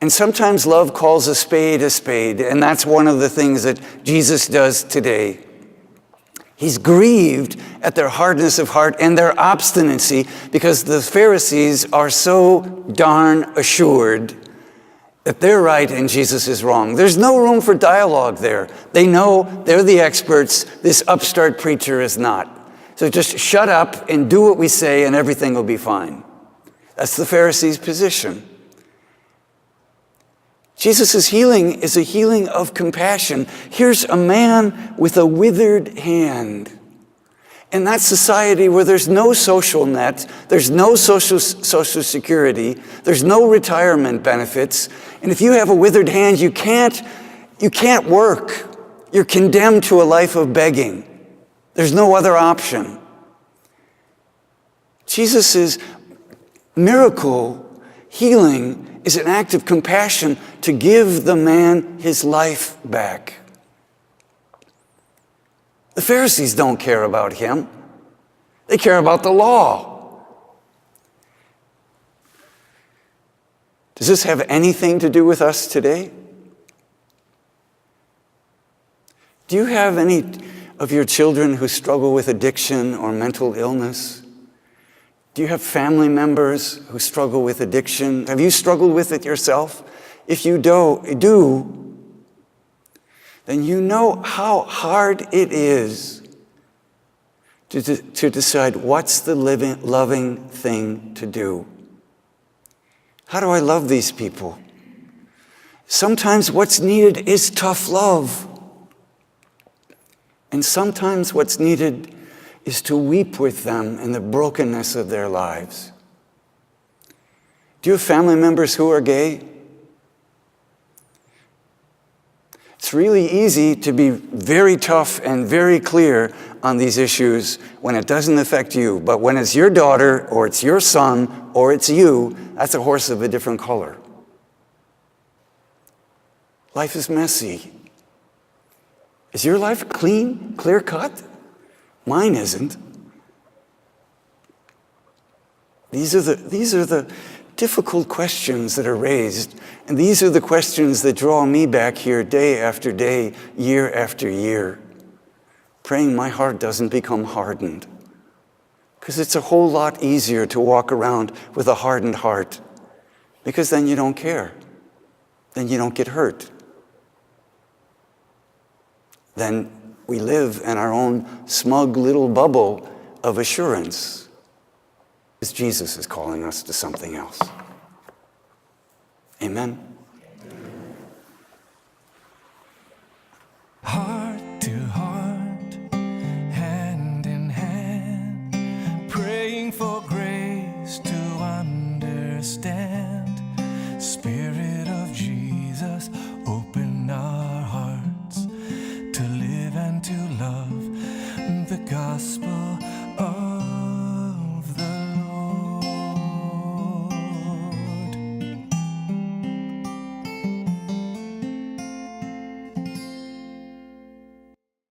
And sometimes love calls a spade, and that's one of the things that Jesus does today. He's grieved at their hardness of heart and their obstinacy because the Pharisees are so darn assured that they're right and Jesus is wrong. There's no room for dialogue there. They know they're the experts. This upstart preacher is not. So just shut up and do what we say and everything will be fine. That's the Pharisees' position. Jesus' healing is a healing of compassion. Here's a man with a withered hand. In that society where there's no social net, there's no social security, there's no retirement benefits, and if you have a withered hand, you can't work. You're condemned to a life of begging. There's no other option. Jesus' miracle healing is an act of compassion to give the man his life back. The Pharisees don't care about him. They care about the law. Does this have anything to do with us today? Do you have any of your children who struggle with addiction or mental illness? Do you have family members who struggle with addiction? Have you struggled with it yourself? If you do, then you know how hard it is to decide what's the loving thing to do. How do I love these people? Sometimes what's needed is tough love. And sometimes what's needed is to weep with them in the brokenness of their lives. Do you have family members who are gay? It's really easy to be very tough and very clear on these issues when it doesn't affect you. But when it's your daughter, or it's your son, or it's you, that's a horse of a different color. Life is messy. Is your life clean, clear-cut? Mine isn't. These are the difficult questions that are raised, and these are the questions that draw me back here day after day, year after year, praying my heart doesn't become hardened, because it's a whole lot easier to walk around with a hardened heart, because then you don't care, then you don't get hurt. Then we live in our own smug little bubble of assurance. Jesus is calling us to something else. Amen.